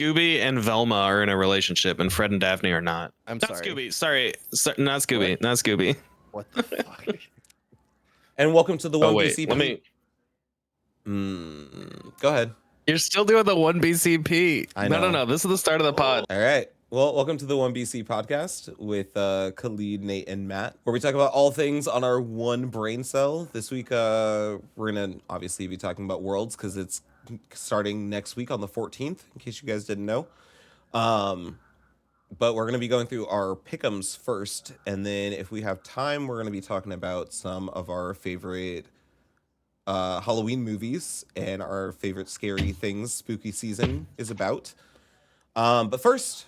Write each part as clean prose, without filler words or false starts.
Scooby and Velma are in a relationship, and Fred and Daphne are not. I'm Not sorry. Scooby. Sorry, not Scooby. What? Not Scooby. What the fuck? And welcome to the Oh one wait, BCP. let me. Go ahead. You're still doing the one BCP. I No. know. This is the start of the pod. All right. Well, welcome to the 1BC podcast with Khalid, Nate, and Matt, where we talk about all things on our one brain cell. This week, we're going to obviously be talking about Worlds because it's starting next week on the 14th, in case you guys didn't know. But we're going to be going through our pick'ems first, and then if we have time, we're going to be talking about some of our favorite Halloween movies and our favorite scary things spooky season is about. But first,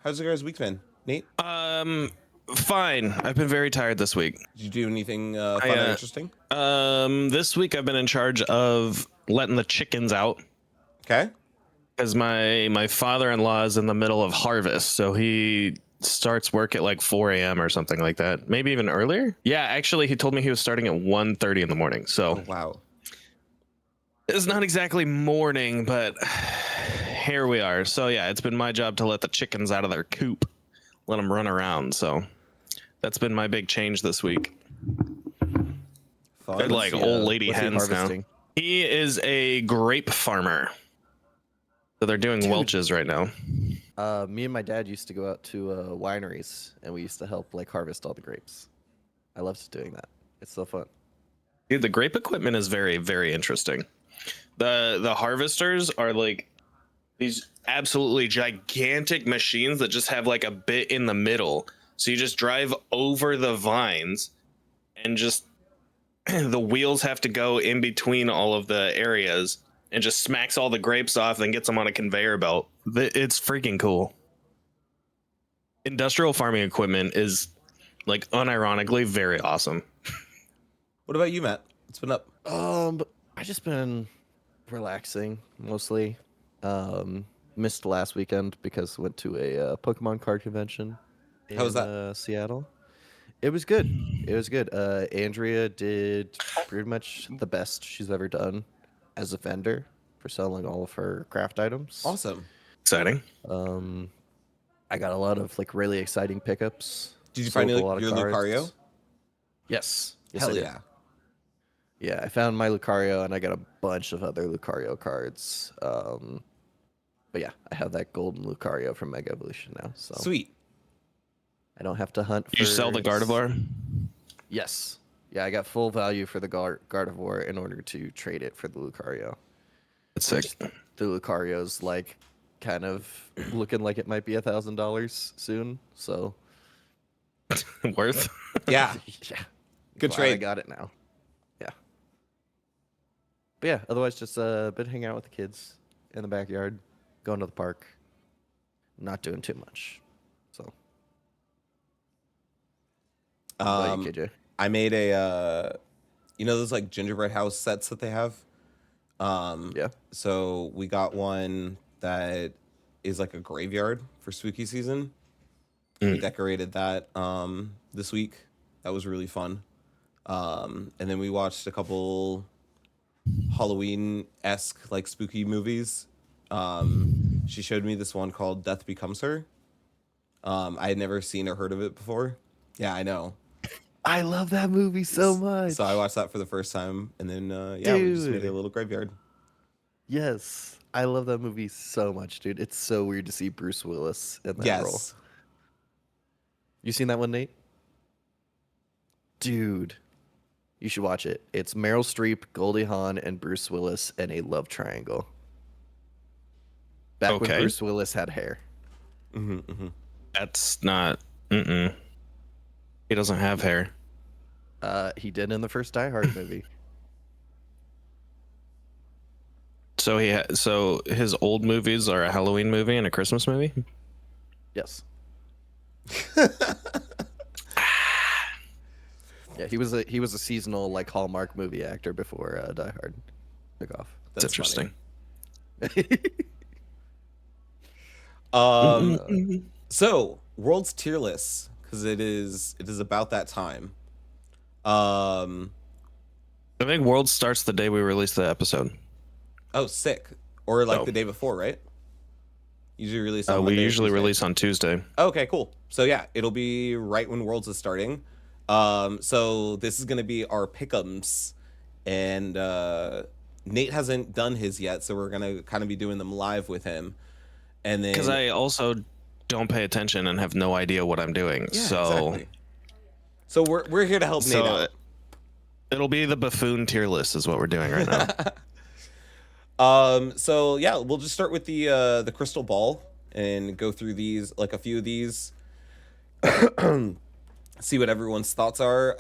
how's your guys' week been? Nate? Fine. I've been very tired this week. Did you do anything fun or interesting? This week I've been in charge of letting the chickens out Okay. because my father-in-law is in the middle of harvest, so he starts work at like 4 a.m. or something like that, maybe even earlier. Yeah, actually, he told me he was starting at 1:30 in the morning. So Oh, wow. it's not exactly morning, but here we are. So yeah, it's been my job to let the chickens out of their coop, let them run around. So that's been my big change this week. Fun. They're like old lady What's he hens now. harvesting? He is a grape farmer. So they're doing Welch's right now. Me and my dad used to go out to wineries, and we used to help like harvest all the grapes. I loved doing that. It's so fun. Dude, the grape equipment is very, very interesting. The harvesters are like these absolutely gigantic machines that just have like a bit in the middle. So you just drive over the vines and just the wheels have to go in between all of the areas and just smacks all the grapes off and gets them on a conveyor belt. It's freaking cool. Industrial farming equipment is like unironically very awesome. What about you, Matt? What's been up? I just been relaxing mostly. Missed last weekend because went to a Pokemon card convention. How was that? Seattle. It was good. It was good. Andrea did pretty much the best she's ever done as a vendor for selling all of her craft items. Awesome. Exciting. I got a lot of like really exciting pickups. Did you Sold find a lot of your cards. Lucario? Yes. Yes, Hell I did. yeah. Yeah, I found my Lucario and I got a bunch of other Lucario cards. But yeah, I have that golden Lucario from Mega Evolution now, so Sweet. I don't have to hunt. Did you sell the Gardevoir? Yes. Yeah, I got full value for the Gardevoir in order to trade it for the Lucario. That's sick. The Lucario's like kind of looking like it might be $1,000 soon, so Worth? Yeah. yeah. Good Glad I trade. got it now. Yeah. But yeah, otherwise just been hanging out with the kids in the backyard, going to the park, not doing too much. So what about you, KJ? I made a, those like gingerbread house sets that they have. Yeah. So we got one that is like a graveyard for spooky season. We decorated that this week. That was really fun. And then we watched a couple Halloween-esque like spooky movies. She showed me this one called Death Becomes Her. I had never seen or heard of it before. Yeah, I know. I love that movie so much. So I watched that for the first time, and then we just made Dude. a little graveyard. Yes, I love that movie so much, dude. It's so weird to see Bruce Willis in that role. Yes. You seen that one, Nate? Dude, you should watch it. It's Meryl Streep, Goldie Hawn, and Bruce Willis in a love triangle. Back when Okay. Bruce Willis had hair. That's not. He doesn't have hair. He did in the first Die Hard movie. So so his old movies are a Halloween movie and a Christmas movie. Yes. Yeah, he was a seasonal like Hallmark movie actor before Die Hard took off. That's interesting. So World's tier list, because it is about that time. I think World starts the day we release the episode. Oh, sick. Or like Oh. the day before, right? Usually release on We Monday or usually Tuesday? release on Tuesday. Okay, cool. So yeah, it'll be right when Worlds is starting. So this is gonna be our pick'ems, and Nate hasn't done his yet, so we're gonna kind of be doing them live with him, and then Because I also don't pay attention and have no idea what I'm doing. yeah, so exactly. So we're here to help Nate out. it'll be the buffoon tier list is what we're doing right now. So yeah, we'll just start with the crystal ball and go through these, like a few of these, see what everyone's thoughts are.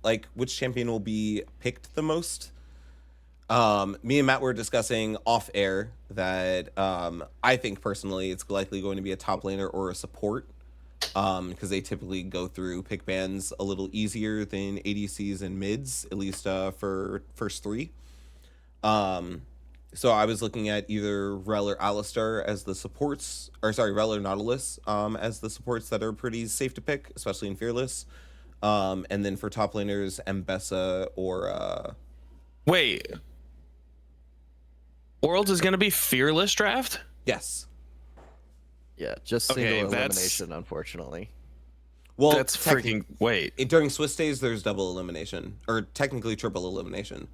Like which champion will be picked the most. Me and Matt were discussing off air that I think personally it's likely going to be a top laner or a support, because they typically go through pick bans a little easier than ADCs and mids, at least for first three. So I was looking at either Rel or Alistar as the supports, or sorry, Rel or Nautilus as the supports that are pretty safe to pick, especially in Fearless. And then for top laners, Mbessa or Wait. Worlds is going to be fearless draft? yes. Yeah, just Okay, single that's- elimination, unfortunately. Well, That's freaking wait. during Swiss days there's double elimination, or technically triple elimination.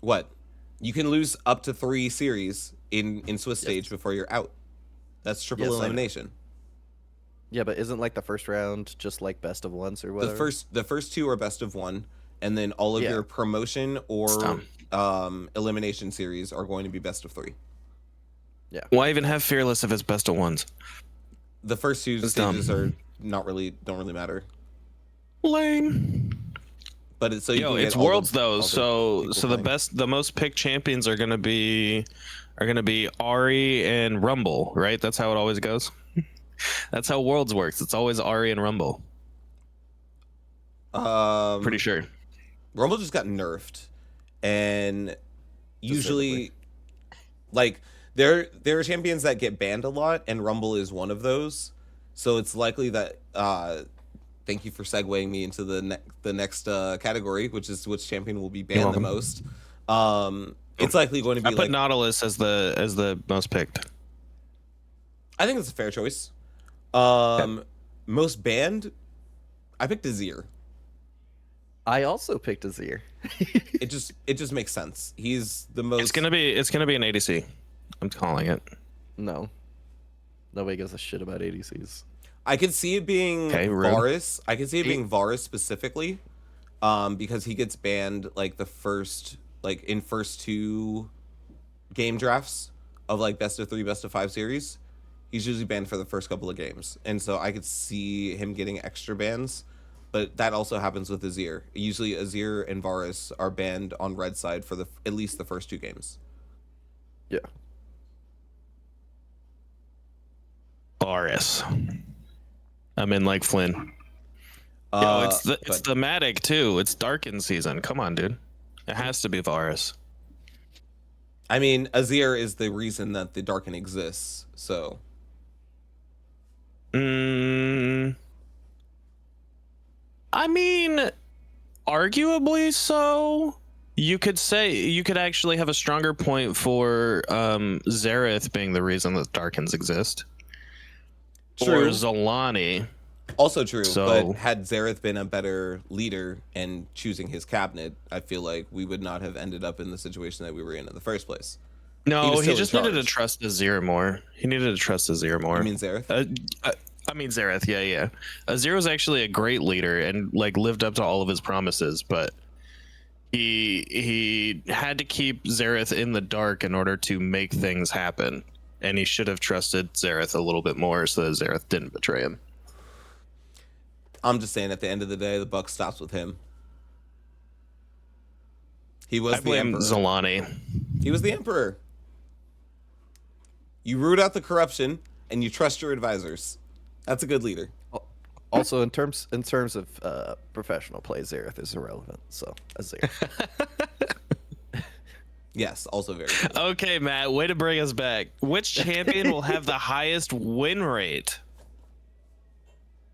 What? You can lose up to 3 series in Swiss stage before you're out. That's triple Yes, I know. elimination. Yeah, but isn't like the first round just like best of ones or whatever? The first 2 are best of 1, and then all of Yeah. your promotion or dumb. elimination series are going to be best of 3. Why even have fearless if it's best of ones? The first 2 That's stages dumb. are don't really matter. Lame. But it's so you Yo, can get it's all worlds the- though, all the so people so the playing. the most picked champions are gonna be Ari and Rumble, right? That's how it always goes. That's how Worlds works. It's always Ari and Rumble. Pretty sure. Rumble just got nerfed, and usually, like there are champions that get banned a lot, and Rumble is one of those. So it's likely that. Thank you for segueing me into the next category, which is which champion will be banned the welcome. most. It's likely going to be I put like Nautilus as the most picked. I think it's a fair choice. Most banned, I picked Azir. I also picked Azir. It just makes sense. He's the most. It's gonna be an ADC. I'm calling it. No. Nobody gives a shit about ADCs. I could see it being Okay, rude. Varus. I could see it being Varus specifically, because he gets banned like in first 2 game drafts of like best of 3, best of 5 series. He's usually banned for the first couple of games, and so I could see him getting extra bans. But that also happens with Azir. Usually, Azir and Varus are banned on red side for at least the first 2 games. Yeah. Varus. I'm in like Flynn. Yo, it's thematic too. It's Darken season. Come on, dude. It has to be Varus. I mean, Azir is the reason that the Darken exists. So I mean, arguably so. You could actually have a stronger point for Xerath being the reason that Darkens exist. True. Or Zolani. also true. So- But had Xerath been a better leader and choosing his cabinet, I feel like we would not have ended up in the situation that we were in the first place. No, was he still in just needed to charge. trust Azir more. He needed to trust Azir more. I mean, Xerath. I mean Xerath, yeah. Azir was actually a great leader and like lived up to all of his promises, but he had to keep Xerath in the dark in order to make things happen, and he should have trusted Xerath a little bit more so that Xerath didn't betray him. I'm just saying, at the end of the day, the buck stops with him. He was I the blame emperor. Zolani. He was the emperor. You root out the corruption and you trust your advisors. That's a good leader. Also, in terms of professional play, Xerath is irrelevant. So Azir. Yes, also very good. Okay, Matt, way to bring us back. Which champion will have the highest win rate?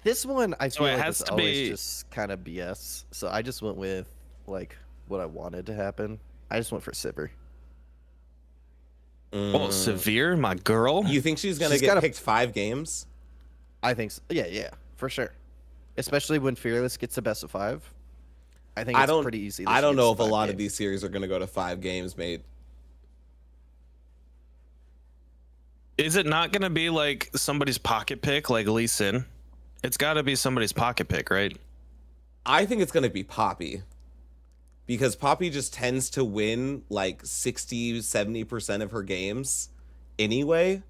This one I feel it like has is to always be- just kind of BS. So I just went with like what I wanted to happen. I just went for Sivir. Oh, Severe, my girl. You think she's gonna She's get gotta- picked 5 games? I think so. Yeah, for sure. Especially when Fearless gets to best of 5. I think it's pretty easy. that I she don't gets know to if a 5 lot of games. these series are gonna go to 5 games, mate. Is it not going to be like somebody's pocket pick, like Lee Sin? It's got to be somebody's pocket pick, right? I think it's gonna be Poppy. Because Poppy just tends to win like 60-70% of her games anyway.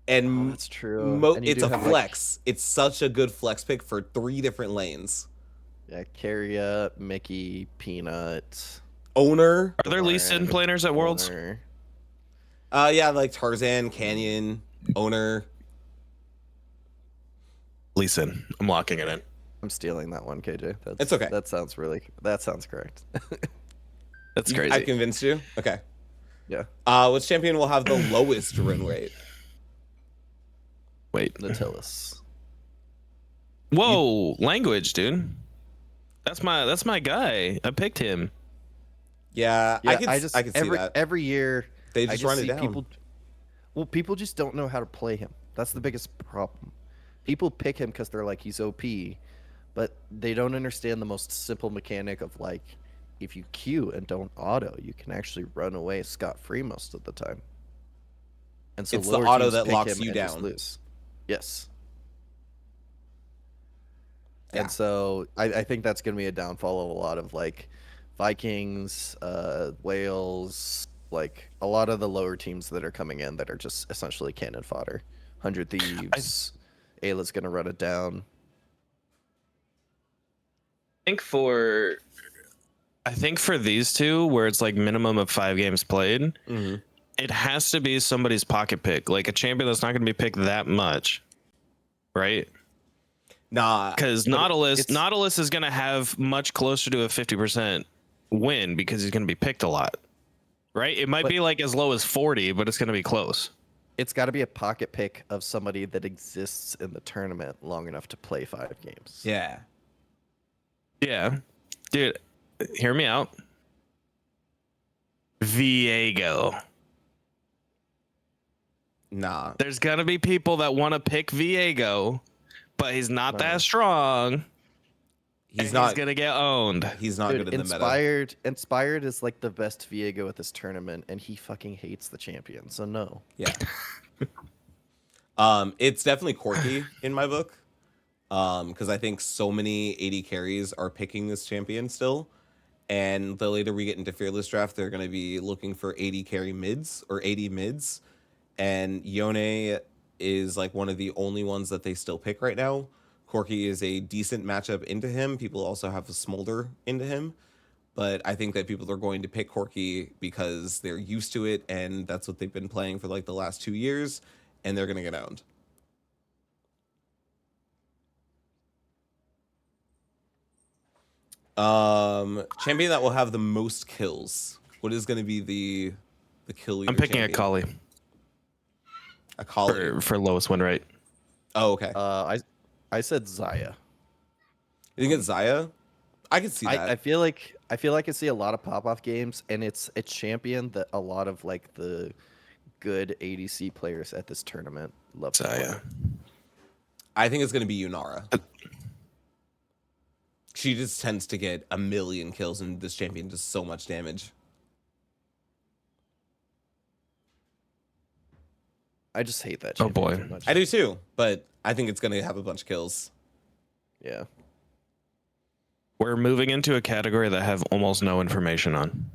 And That's true. And you it's do a have, like- flex. It's such a good flex pick for 3 different lanes. Yeah, Carria, Mickey, Peanut. Owner. Are there Lee Sin planers at Worlds? Owner. Yeah, like Tarzan, Canyon, Owner. Lee Sin. I'm locking it in. I'm stealing that one, KJ. That's, It's okay. That sounds correct. That's I crazy. convinced you? Okay. Yeah, Which champion will have the lowest win rate? Wait. Nautilus. Whoa, language, dude. That's my guy. I picked him. Yeah, Yeah, I could see that. every year They I just run it see down. People just don't know how to play him. That's the biggest problem. People pick him because they're like he's OP, but they don't understand the most simple mechanic of like if you queue and don't auto, you can actually run away scot-free most of the time. And so It's the lower auto teams that pick locks him you and just down. lose. Yes. Yeah. And so I think that's going to be a downfall of a lot of like Vikings, Wales, like a lot of the lower teams that are coming in that are just essentially cannon fodder. 100 Thieves, Ayla's going to run it down. I think for these two, where it's like minimum of 5 games played, Mhm. it has to be somebody's pocket pick, like a champion that's not going to be picked that much, right? Nah, Because it's- Nautilus is going to have much closer to a 50% win because he's going to be picked a lot, right? It might But- be like as low as 40, but it's going to be close. It's got to be a pocket pick of somebody that exists in the tournament long enough to play 5 games. yeah. Yeah, dude, hear me out. Viego. Nah. There's gonna be people that want to pick Viego, but he's not No. that strong. He's and not He's gonna get owned. he's not Dude, good in the meta. Inspired is like the best Viego at this tournament, and he fucking hates the champion. So no. Yeah. It's definitely quirky in my book. Because I think so many AD carries are picking this champion still. And the later we get into Fearless Draft, they're going to be looking for AD carry mids or AD mids. And Yone is like one of the only ones that they still pick right now. Corki is a decent matchup into him. People also have a Smolder into him. But I think that people are going to pick Corki because they're used to it. And that's what they've been playing for like the last 2 years. And they're going to get owned. Champion that will have the most kills. What is going to be the kill leader? I'm picking champion? Akali Akali. for lowest win rate. Oh, okay. I said Zaya. You think it's Zaya? I can see that. I feel like I see a lot of pop off games, and it's a champion that a lot of like the good ADC players at this tournament love to play. Zaya. I think it's going to be Yunara. She just tends to get a million kills, and this champion does so much damage. I just hate that. Oh, champion boy. too much. I do too, but I think it's going to have a bunch of kills. Yeah. We're moving into a category that I have almost no information on.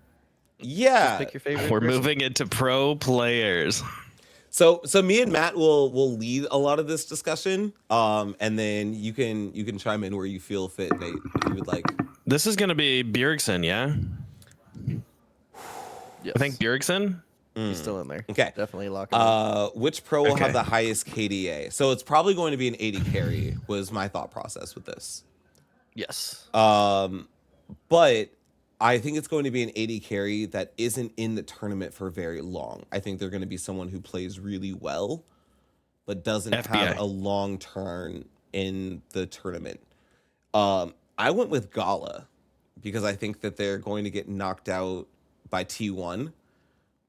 Yeah. Pick your favorite. We're person. moving into pro players. So me and Matt will lead a lot of this discussion, and then you can chime in where you feel fit, Nate, if you would like. This is gonna be Bjergsen, yeah? Yes. I think Bjergsen. He's still in there. Okay. Definitely lock him. In. Which pro will Okay. have the highest KDA? So it's probably going to be an 80 carry. Was my thought process with this. Yes. But I think it's going to be an 80 carry that isn't in the tournament for very long. I think they're going to be someone who plays really well, but doesn't FBI. have a long turn in the tournament. I went with Gala because I think that they're going to get knocked out by T1,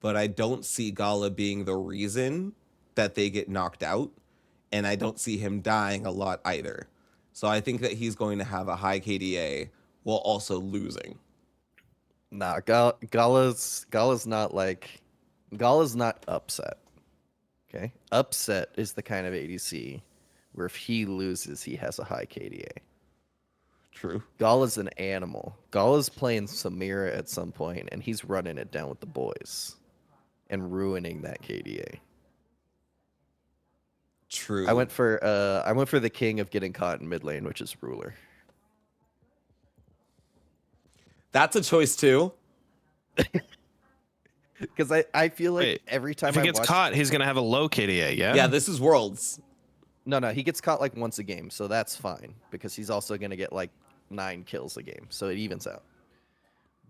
but I don't see Gala being the reason that they get knocked out, and I don't see him dying a lot either. So I think that he's going to have a high KDA while also losing. Nah, Gala's not like Gala's not upset. Okay, upset is the kind of ADC where if he loses, he has a high KDA. True. Gala's an animal. Gala's playing Samira at some point, and he's running it down with the boys and ruining that KDA. True. I went for the king of getting caught in mid lane, which is Ruler. That's a choice too. Because I feel like Wait, every time If he I gets watch, caught, he's gonna have a low KDA. Yeah. Yeah, this is Worlds. no, he gets caught like once a game, so that's fine because he's also gonna get like 9 kills a game, so it evens out.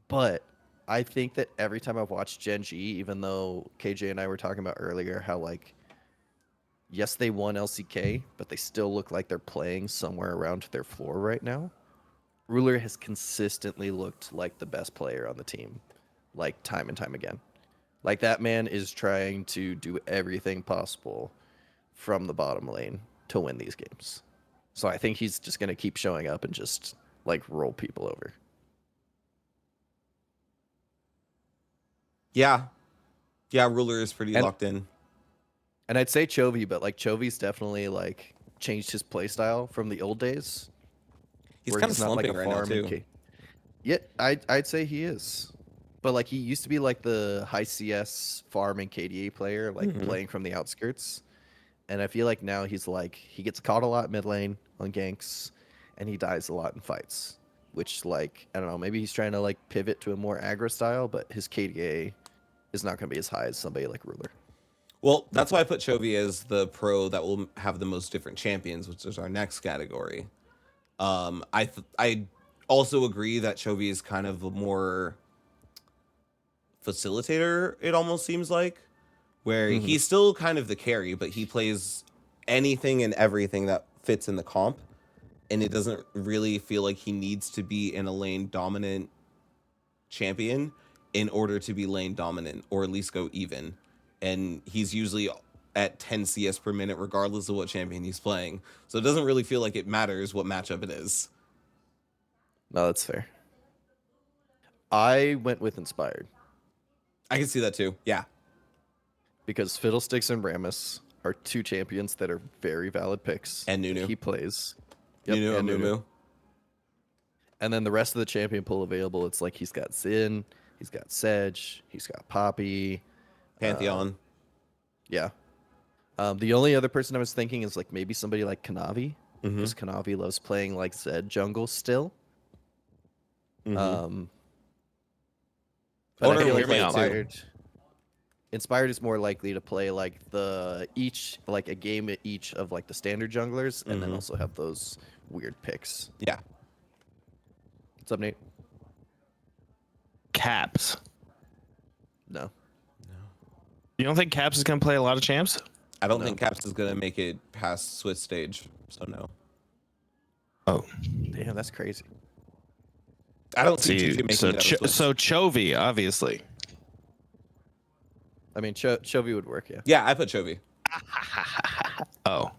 But I think that every time I've watched Gen G, even though KJ and I were talking about earlier how like, yes, they won LCK, but they still look like they're playing somewhere around their floor right now. Ruler has consistently looked like the best player on the team, like time and time again. Like that man is trying to do everything possible from the bottom lane to win these games. So I think he's just going to keep showing up and just like roll people over. Yeah. Yeah, Ruler is pretty And- locked in. And I'd say Chovy, but like Chovy's definitely like changed his playstyle from the old days. He's where kind of not like slumping a right now farm and too. Yeah, I'd say he is. But like he used to be like the high CS farm and KDA player, like Mhm. playing from the outskirts. And I feel like now he's like he gets caught a lot mid lane on ganks, and he dies a lot in fights. Which like I don't know, maybe he's trying to like pivot to a more aggro style, but his KDA is not going to be as high as somebody like Ruler. Well, that's why I put Chovy as the pro that will have the most different champions, which is our next category. I also agree that Chovy is kind of a more facilitator, it almost seems like, where Mhm. he's still kind of the carry, but he plays anything and everything that fits in the comp, and it doesn't really feel like he needs to be in a lane dominant champion in order to be lane dominant, or at least go even. And he's usually at 10 CS per minute regardless of what champion he's playing, so it doesn't really feel like it matters what matchup it is. No, that's fair. I went with Inspired I can see that too. Yeah. because Fiddlesticks and Rammus are two champions that are very valid picks. And Nunu. He plays. Nunu and and Mumu. And then the rest of the champion pool available, it's like he's got Xin, he's got Sedge, he's got Poppy. Pantheon. Yeah. The only other person I was thinking is like maybe somebody like Kanavi, Mhm. because Kanavi loves playing like Zed jungle still. Mhm. But I Owner feel will like play it too. Inspired is more likely to play like a game at each of like the standard junglers, and then Mhm. also have those weird picks. Yeah. What's up, Nate? Caps. No. You don't think Caps is gonna play a lot of champs? I don't No. think Caps is gonna make it past Swiss stage, so no. Oh, Damn, that's crazy. I don't see see, TJ making so it out of Swiss. so Chovy, obviously. I mean, Chovy would work, yeah. Yeah, I put Chovy. Oh,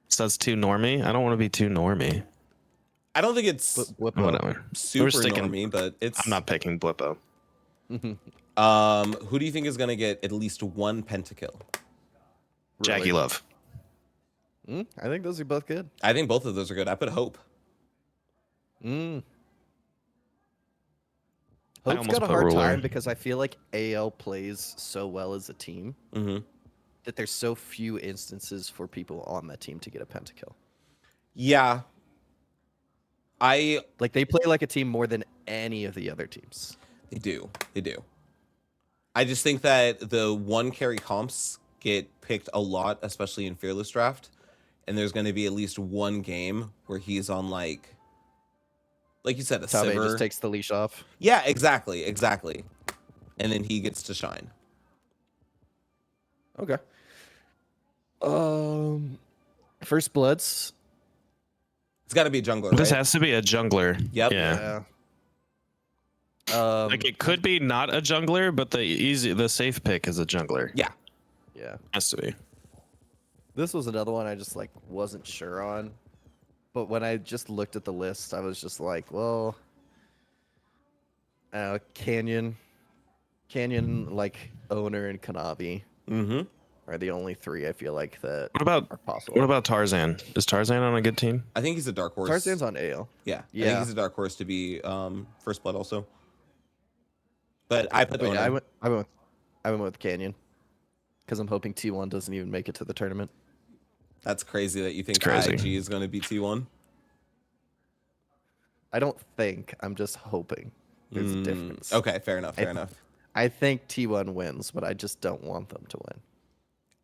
so that's too normie. I don't want to be too normie. I don't think it's Blippo. Whatever. super sticking- normie, but it's. I'm not picking Blippo. Who do you think is gonna get at least one pentakill? Jackie Love. I think those are both good. I think both of those are good. I put Hope. Hope's almost got a put hard Ruler. time because I feel like AL plays so well as a team Mm-hmm. that there's so few instances for people on that team to get a pentakill. Yeah. Like they play like a team more than any of the other teams. They do. They do. I just think that the one carry comps get picked a lot, especially in Fearless Draft. And there's going to be at least one game where he's on like you said, a Tabe Sivir. just takes the leash off. Yeah, exactly. And then he gets to shine. Okay. First Bloods. It's got to be a jungler, This right? has to be a jungler. Yep. Yeah. Like it could be not a jungler, but the safe pick is a jungler. Yeah. Yeah. Has to be. This was another one I just like wasn't sure on. But when I just looked at the list, I was just like, well, Canyon, like Owner and Kanavi Mm-hmm. are the only three I feel like that What about are possible. what about Tarzan? Is Tarzan on a good team? I think he's a dark horse. Tarzan's on AL. Yeah. I Yeah. think he's a dark horse to be first blood also. But I put But yeah, Onan. I went with Canyon because I'm hoping T1 doesn't even make it to the tournament. That's crazy that you think It's crazy. IG is going to be T1. I don't think. I'm just hoping. There's a difference. Okay, fair enough. Fair enough. I think T1 wins, but I just don't want them to win.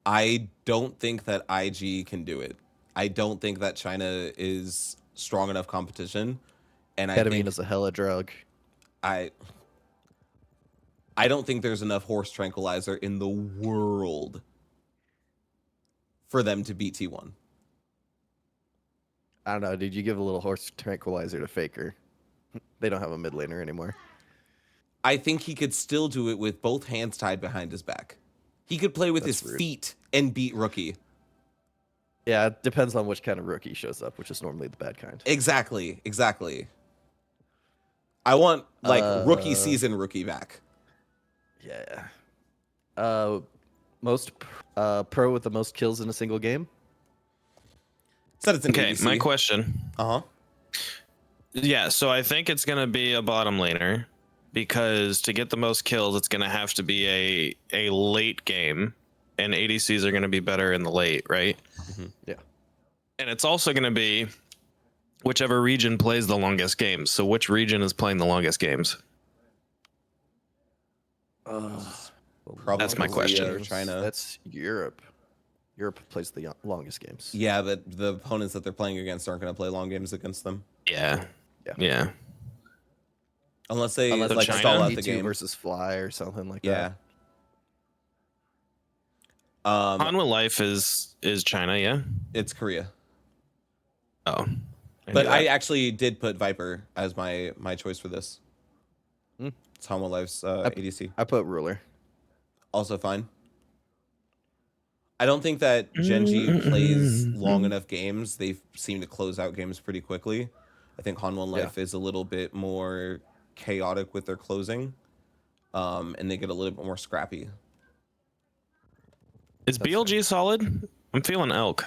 I don't think that IG can do it. I don't think that China is strong enough competition. And I Ketamine think is a hella drug. I don't think there's enough horse tranquilizer in the world for them to beat T1. I don't know. Did you give a little horse tranquilizer to Faker? They don't have a mid laner anymore. I think he could still do it with both hands tied behind his back. He could play with That's his rude. feet and beat Rookie. Yeah, it depends on which kind of rookie shows up, which is normally the bad kind. Exactly. I want rookie Uh, season Rookie back. Yeah. Most pro with the most kills in a single game. Said it's an Okay, ADC. my question. Uh-huh. Yeah, so I think it's gonna be a bottom laner because to get the most kills, it's gonna have to be a late game, and ADCs are gonna be better in the late, right? Yeah. And it's also gonna be whichever region plays the longest games. So which region is playing the longest games? Probably That's my Korea question. or China. That's Europe. Europe plays the longest games. Yeah, but the opponents that they're playing against aren't going to play long games against them. Yeah. Yeah. Yeah. Unless they Unless like China? stall out the E2 game. versus Fly or something like Yeah. that. Hanwha Life is China, yeah. It's Korea. Oh. But knew I that. actually did put Viper as my choice for this. Hmm. It's Hanwha Life's ADC. I put Ruler. Also fine. I don't think that Genji plays long enough games. They seem to close out games pretty quickly. I think Hanwha Life is a little bit more chaotic with their closing. And they get a little bit more scrappy. Is BLG solid? I'm feeling Elk.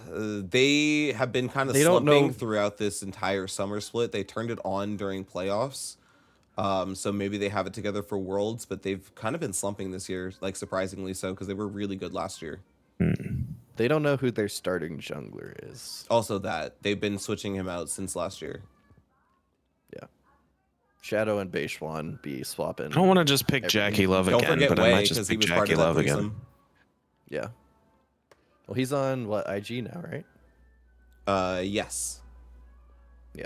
They have been kind of They don't slumping know- throughout this entire summer split. They turned it on during playoffs. So maybe they have it together for Worlds, but they've kind of been slumping this year, like surprisingly so, because they were really good last year. They don't know who their starting jungler is. Also that, they've been switching him out since last year. Yeah. Shadow and Beishwan be swapping. I don't want to just pick Everything. Jackie Love Don't again, forget but I Wei, might because just he pick was part Jackie of that Love again. threesome. Yeah. Well, he's on what, IG now, right? Yes. Yeah.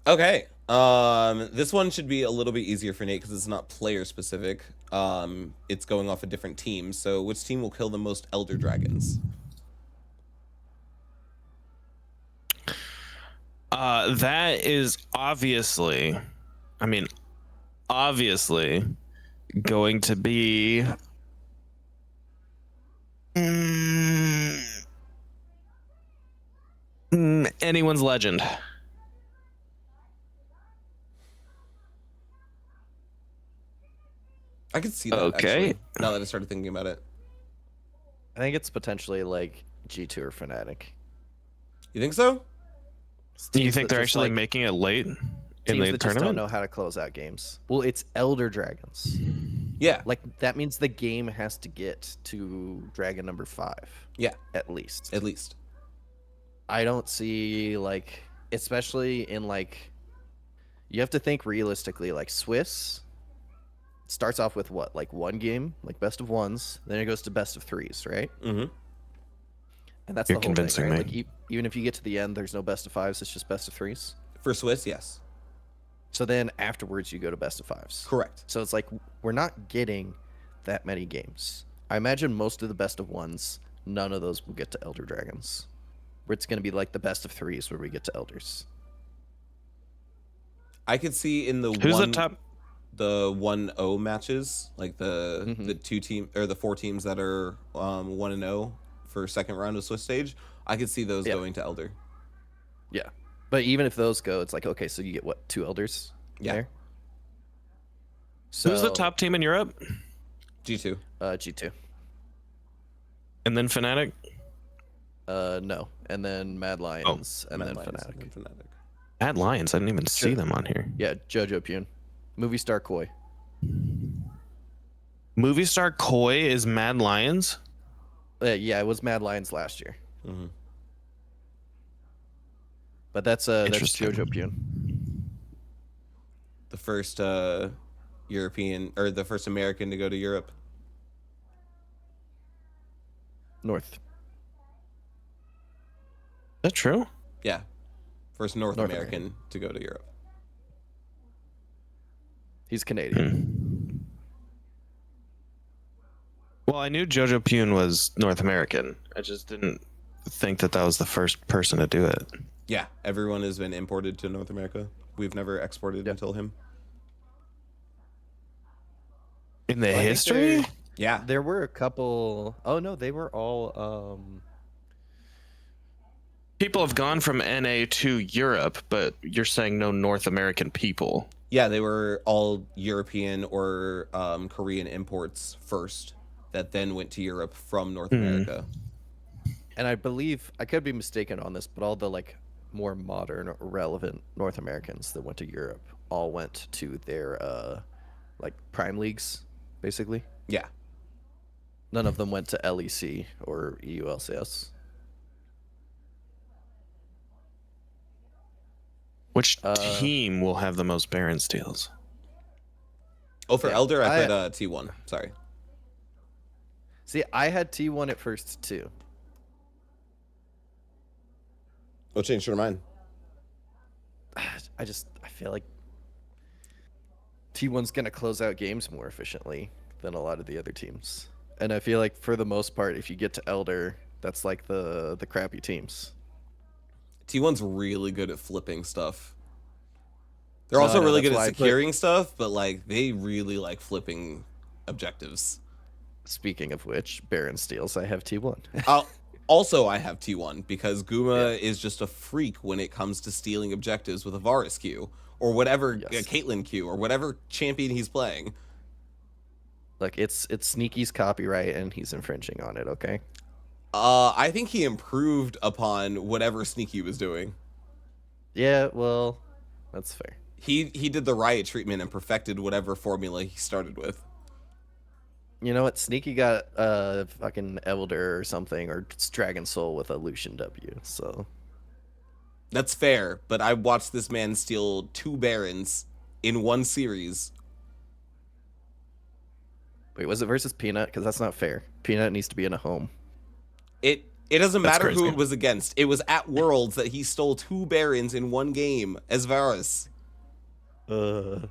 Okay. This one should be a little bit easier for Nate because it's not player specific. It's going off a different team. So which team will kill the most Elder Dragons? That is obviously going to be anyone's legend. I could see that. Okay. Actually, now that I started thinking about it. I think it's potentially like G2 or Fnatic. You think so? Do you Teams think that they're just, actually like, making it late in teams the that just don't tournament? know how to close out games? Well, it's Elder Dragons. Yeah. Like that means the game has to get to Dragon number 5. Yeah. At least. At least. I don't see like, especially in like, you have to think realistically. Like Swiss starts off with what, like one game, like best of ones, then it goes to best of threes, right? Mm-hmm. And that's You're the whole convincing thing, right? me. Like even if you get to the end, there's no best of fives; it's just best of threes. For Swiss, yes. So then afterwards, you go to best of fives. Correct. So it's like we're not getting that many games. I imagine most of the best of ones, none of those will get to Elder Dragons. Where it's going to be like the best of threes where we get to Elders. I could see in the Who's the top? the 1-0 matches, like the Mhm. the 2 team or the 4 teams that are 1-0 for second round of Swiss stage. I could see those Yeah. going to Elder. Yeah, but even if those go, it's like okay, so you get what, 2 elders Yeah. there. So Who's the top team in Europe? G2. G2. And then Fnatic. No, and then Mad Lions, and Mad then Lions, Fnatic. and then Fnatic. Mad Lions. I didn't even see them on here. Yeah, Jojo Pune, Movie Star Koi. Movie star Koi is Mad Lions. Yeah, it was Mad Lions last year, Mm-hmm. but that's Interesting. Jojo Pune. The first European or the first American to go to Europe. North. Is that true? Yeah. First North North American to go to Europe. He's Canadian. Hmm. Well, I knew Jojo Pune was North American. I just didn't think that was the first person to do it. Yeah, everyone has been imported to North America. We've never exported Yep. until him. In the Well, I think history? Yeah. There were a couple. Oh no, they were all. People have gone from NA to Europe, but you're saying no North American people. Yeah, they were all European or Korean imports first that then went to Europe from North America. And I believe I could be mistaken on this, but all the like more modern, relevant North Americans that went to Europe all went to their like prime leagues, basically. Yeah. None of them went to LEC or EULCS. Which team will have the most Baron steals? Oh, for Yeah, Elder, I I- put T1. Sorry. See, I had T1 at first too. What changed your mind? I feel like T1's gonna close out games more efficiently than a lot of the other teams. And I feel like for the most part, if you get to Elder, that's like the crappy teams. T1's really good at flipping stuff. They're No, also no, really that's good why at I put- securing stuff, but like they really like flipping objectives. Speaking of which, Baron steals, I have T1. Also, I have T1 because Guma is just a freak when it comes to stealing objectives with a Varus Q or whatever Yes. Caitlyn Q or whatever champion he's playing. Like it's Sneaky's copyright and he's infringing on it, okay? I think he improved upon whatever Sneaky was doing. Yeah, well, that's fair. He did the riot treatment and perfected whatever formula he started with. You know what? Sneaky got fucking Elder or something, or Dragon Soul with a Lucian W, so That's fair, but I watched this man steal 2 Barons in one series. wait, was it versus Peanut? Because that's not fair. Peanut needs to be in a home. It doesn't That's matter who crazy. it was against. It was at Worlds that he stole 2 Barons in one game as Varus. Yeah.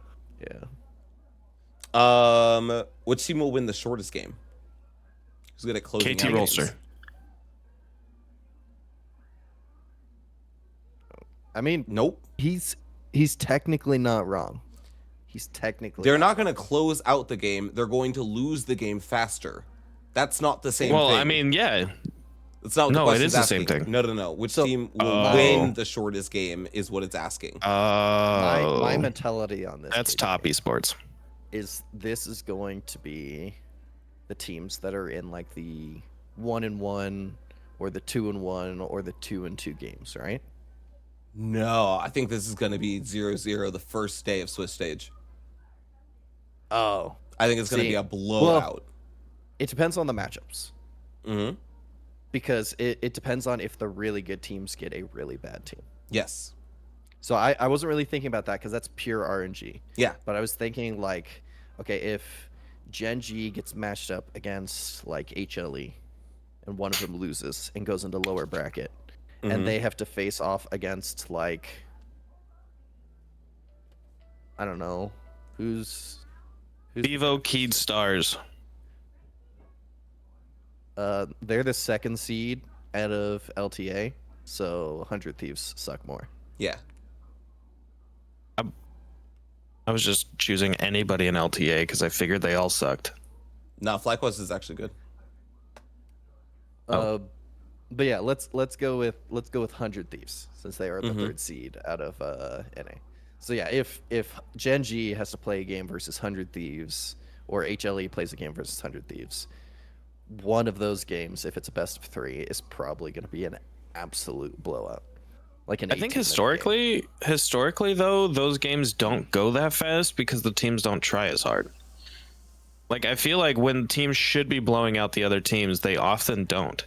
Which team will win the shortest game? Who's good at closing KT out Rolster. games? I mean, Nope. he's technically not wrong. He's technically They're not going to close out the game. They're going to lose the game faster. That's not the same Well, thing. I mean, yeah. it's not what no, the it question's is the same asking. thing. No. Which So- team will Oh. win the shortest game is what it's asking. my Oh, mentality on this. that's KJ, top esports. is this is going to be the teams that are in like the 1-1 or the 2-1 or the 2-2 games, right? No, I think this is going to be 0-0 the first day of Swiss stage. Oh, I think it's going to See, be a blowout. it depends on the matchups Mm-hmm. because it depends on if the really good teams get a really bad team. Yes. So I wasn't really thinking about that because that's pure RNG. Yeah. But I was thinking like, okay, if Gen G gets matched up against like HLE and one of them loses and goes into lower bracket, Mhm. and they have to face off against like, I don't know, who's Vivo Keyed Stars. they're the second seed out of LTA, so 100 Thieves suck more. Yeah. I was just choosing anybody in LTA because I figured they all sucked. No, FlyQuest is actually good. Oh. But yeah, let's go with 100 Thieves since they are the Mhm. third seed out of NA. So yeah, if Gen G has to play a game versus 100 Thieves, or HLE plays a game versus 100 Thieves, one of those games, if it's a best of 3, is probably going to be an absolute blowout. Like an I think 18-minute game. historically though, those games don't go that fast because the teams don't try as hard. Like I feel like when teams should be blowing out the other teams, they often don't.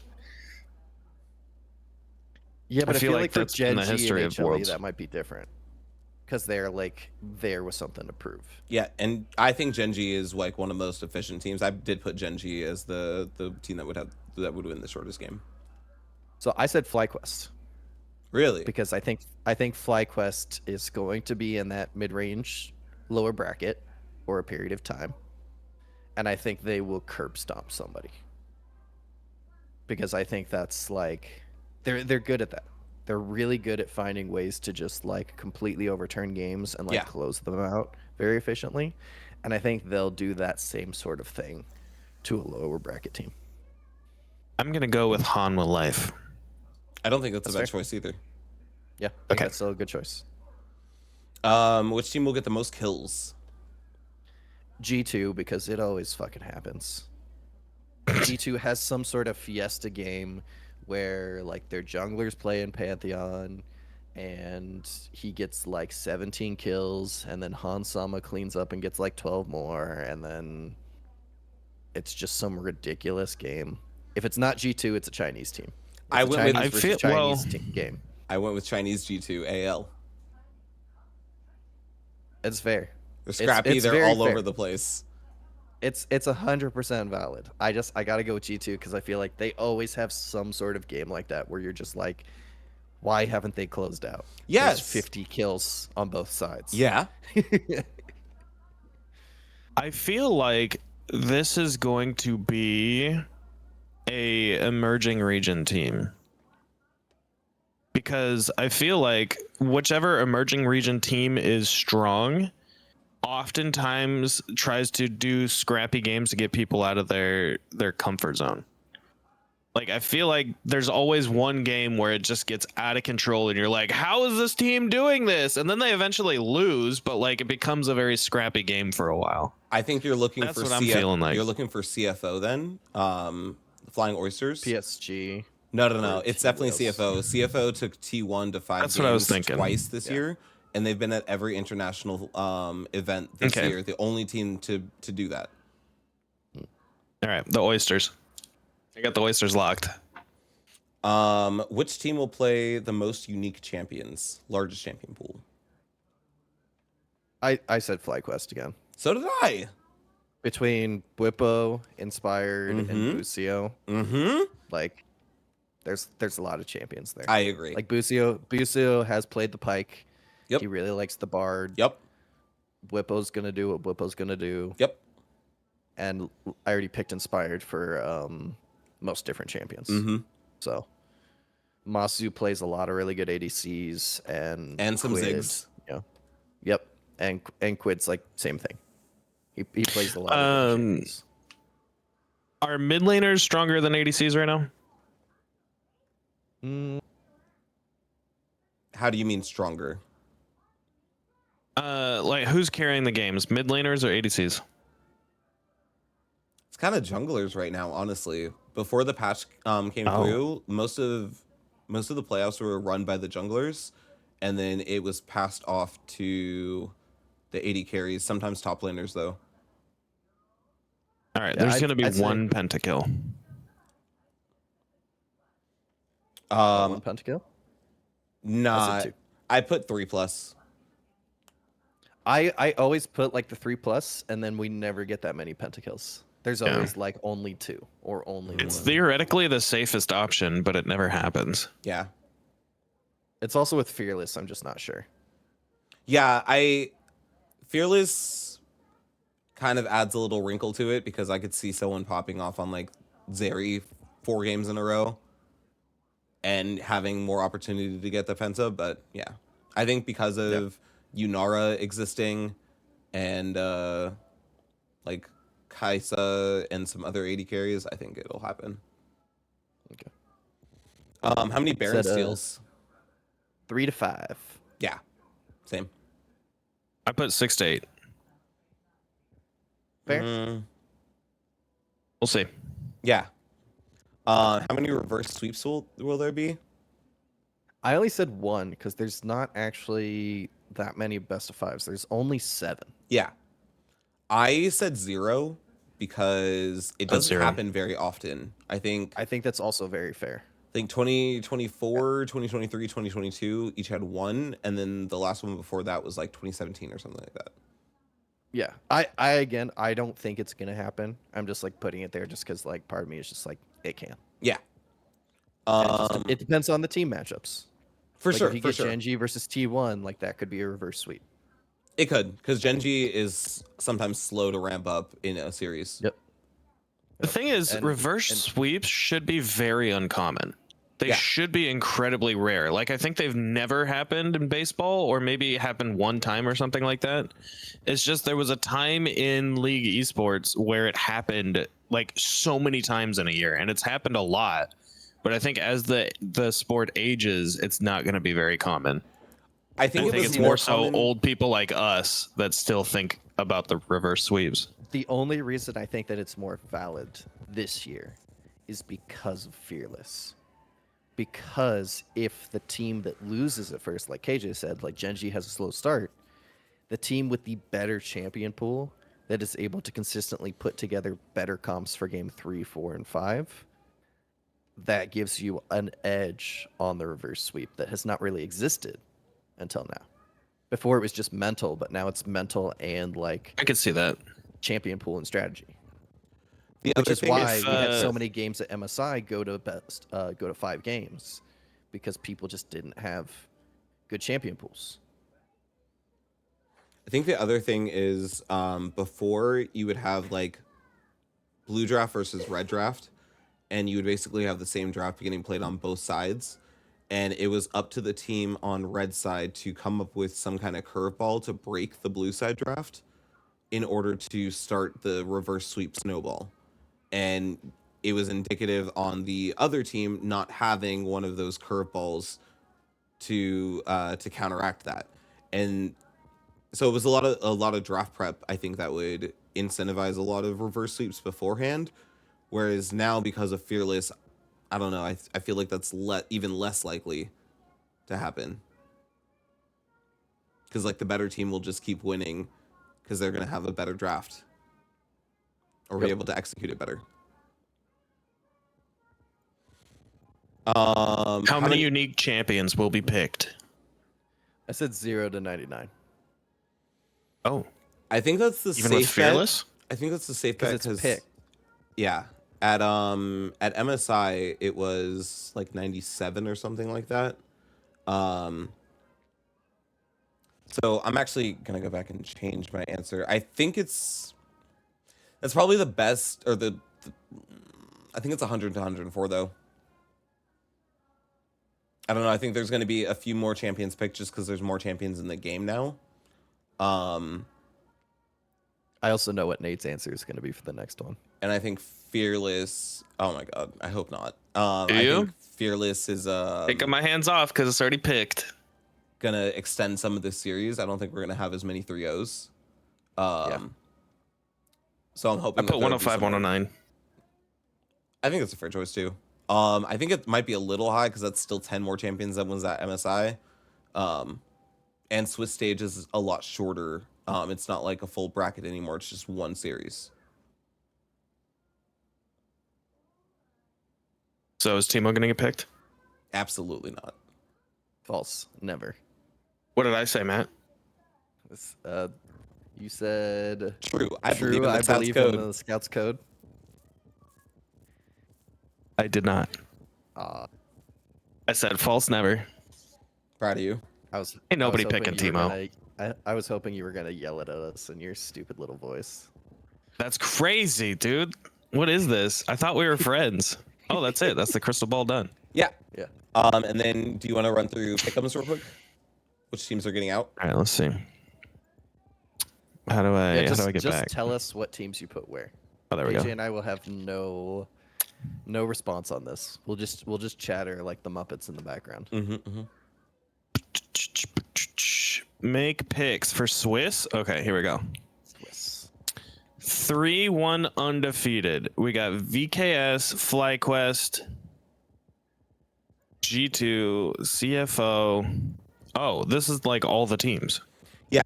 Yeah, but I feel like for that's been Gen the G history and of HLE Worlds. that might be different because they're like there with something to prove. Yeah, and I think Gen G is like one of the most efficient teams. I did put Gen G as the team that would win the shortest game. So I said FlyQuest. Really? Because I think FlyQuest is going to be in that mid-range lower bracket for a period of time, and I think they will curb stomp somebody. Because I think that's like they're good at that. They're really good at finding ways to just like completely overturn games and like Yeah. close them out very efficiently, and I think they'll do that same sort of thing to a lower bracket team. I'm gonna go with Hanwha Life. I don't think that's a bad fair. choice either. Yeah, I think Okay. that's still a good choice. Which team will get the most kills? G2 because it always fucking happens. G2 has some sort of fiesta game where like their junglers play in Pantheon and he gets like 17 kills and then Hansama cleans up and gets like 12 more and then it's just some ridiculous game. If it's not G2, it's a Chinese team. It's I a went with- Chinese I versus feel- Chinese well- game. I went with Chinese G2 AL. It's fair. They're scrappy. it's They're very all fair. over the place. It's 100% valid. I gotta go with G2 because I feel like they always have some sort of game like that where you're just like, why haven't they closed out? There's Yes. 50 kills on both sides. Yeah. I feel like this is going to be a emerging region team. Because I feel like whichever emerging region team is strong oftentimes tries to do scrappy games to get people out of their comfort zone. Like I feel like there's always one game where it just gets out of control and you're like, how is this team doing this? And then they eventually lose, but like it becomes a very scrappy game for a while. I think you're looking That's for what I'm feeling like. You're looking for CFO then. Flying Oysters. PSG. No. or It's definitely T-Wheels. CFO. CFO took T1 to 5 That's games what I was thinking. twice this Yeah. year, and they've been at every international event this Okay. year. The only team to do that. All right, the Oysters. I got the Oysters locked. Which team will play the most unique champions? Largest champion pool. I said FlyQuest again. So did I. Between Bwipo, Inspired, Mhm. and Busio, Mm-hmm. like there's a lot of champions there. I agree. Like Busio has played the Pike. Yep. He really likes the Bard. Yep. Bwipo's gonna do what Bwipo's gonna do. Yep. And I already picked Inspired for most different champions. Mm-hmm. So Masu plays a lot of really good ADCs and some Quid, Ziggs. You know. Yep. And Quid's like same thing. He plays a lot of good champions. Are mid laners stronger than ADCs right now? How do you mean stronger? Like who's carrying the games? Mid laners or ADCs? It's kind of junglers right now, honestly. Before the patch came Oh. through, most of the playoffs were run by the junglers, and then it was passed off to the AD carries. Sometimes top laners though. All right, Yeah, there's I'd- gonna be I'd say- one pentakill. One pentakill. Nah, two. I put 3+. I always put like the 3+, and then we never get that many pentakills. There's Yeah. always like only 2 or only It's one. theoretically the safest option, but it never happens. Yeah, It's also with Fearless. I'm just not sure. yeah. Fearless kind of adds a little wrinkle to it because I could see someone popping off on like Zeri 4 games in a row and having more opportunity to get the penta. But yeah, I think because of Unara existing and like Kaisa and some other AD carries, I think it'll happen. Okay. How many Baron Said, steals? 3 to 5. Yeah, same. I put 6 to 8. Fair. We'll see. Yeah. How many reverse sweeps will there be? I only said 1 because there's not actually that many best of 5s. There's only 7. Yeah. I said 0 because it doesn't 0. happen very often. I think I think that's also very fair. 2024, 2023, 2022 each had 1, and then the last one before that was like 2017 or something like that. Yeah. I don't think it's gonna happen. I'm just like putting it there just because like part of me is just like it can. Yeah. It depends on the team matchups. For Like, sure, if you for get sure. Genji versus T1, like that could be a reverse sweep. It could, because Genji is sometimes slow to ramp up in a series. Yep. The thing is, reverse sweeps should be very uncommon. They Yeah. should be incredibly rare. Like, I think they've never happened in baseball, or maybe it happened one time or something like that. It's just there was a time in League Esports where it happened like so many times in a year, and it's happened a lot. But I think as the sport ages, it's not going to be very common. I think, I think it's more so old people like us that still think about the reverse sweeps. The only reason I think that it's more valid this year is because of Fearless. Because if the team that loses at first, like KJ said, like Genji has a slow start, the team with the better champion pool that is able to consistently put together better comps for game 3, 4, and 5, that gives you an edge on the reverse sweep that has not really existed until now. Before it was just mental, but now it's mental and like I could see that. champion pool and strategy. The Which other is thing why is, we had so many games at MSI go to 5 games, because people just didn't have good champion pools. I think the other thing is, before you would have like blue draft versus red draft, and you would basically have the same draft getting played on both sides. And it was up to the team on red side to come up with some kind of curveball to break the blue side draft in order to start the reverse sweep snowball. And it was indicative on the other team not having one of those curveballs to counteract that. And so it was a lot of draft prep, I think, that would incentivize a lot of reverse sweeps beforehand. Whereas now, because of Fearless, I don't know, I feel like that's even less likely to happen. Because like the better team will just keep winning because they're going to have a better draft. Or be able to execute it better. How many unique champions will be picked? I said 0 to 99. Oh, I think that's the even safe with Fearless? bet. I think that's the safe bet Because it's picked. Yeah. At MSI it was like 97 or something like that. So I'm actually gonna go back and change my answer. I think that's probably the best, or I think it's 100 to 104 though. I don't know. I think there's going to be a few more champions picked just because there's more champions in the game now. I also know what Nate's answer is going to be for the next one. And I think Fearless. Oh my god, I hope not. Do I you? think Fearless is Taking my hands off because it's already picked. gonna extend some of this series. I don't think we're gonna have as many 3-0s. So I'm I hoping. put 105, 109. I think that's a fair choice too. I think it might be a little high because that's still 10 more champions than was at MSI. And Swiss stage is a lot shorter. It's not like a full bracket anymore. It's just one series. So is Timo going to get picked? Absolutely not. False. Never. What did I say, Matt? This, you said True. I true. believe in the I Scouts believe code. in the Scouts code. I did not. Uh, I said false never. Proud of you. I was. Ain't nobody I was hoping picking you were Timo. I was hoping you were gonna yell it at us in your stupid little voice. That's crazy, dude. What is this? I thought we were friends. Oh, that's it. That's the crystal ball done. Yeah. Yeah. And then do you want to run through pick'ems real quick? Which teams are getting out? All right, let's see. How do I just, how do I get just back? tell us what teams you put where. Oh, there we AJ go. and I will have no response on this. We'll just chatter like the Muppets in the background. Make picks for Swiss. Okay, here we go. Swiss. 3-1 undefeated. We got VKS, FlyQuest, G2, CFO. Oh, this is like all the teams. Yeah.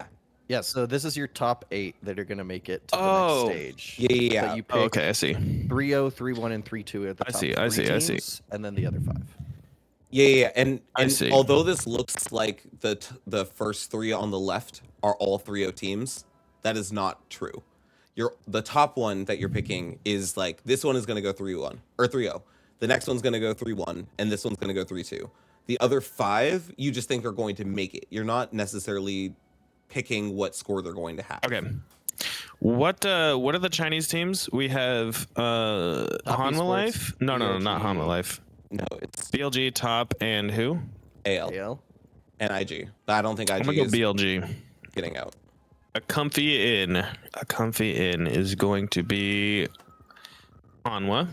Yeah, so this is your top 8 that are going to make it to Oh. the next stage. Yeah. But you pick Oh, okay, I see. 3-0, 3-1, and 3-2 at the I top see, three I see, I see. teams, and then the other 5. Yeah. And I see. although this looks like the first 3 on the left are all 3-0 teams, that is not true. The top one that you're picking is like, this one is going to go 3-1 or 3-0. The next one's going to go 3-1, and this one's going to go 3-2. The other 5 you just think are going to make it. You're not necessarily picking what score they're going to have. Okay. What are the Chinese teams? We have Hanwha Esports, Life? No, not BLG. Hanwha Life. No, it's BLG, Top, and who? AL AL? and IG. I don't think I'm IG gonna go is BLG. getting out. A comfy inn. A comfy inn is going to be Hanwha.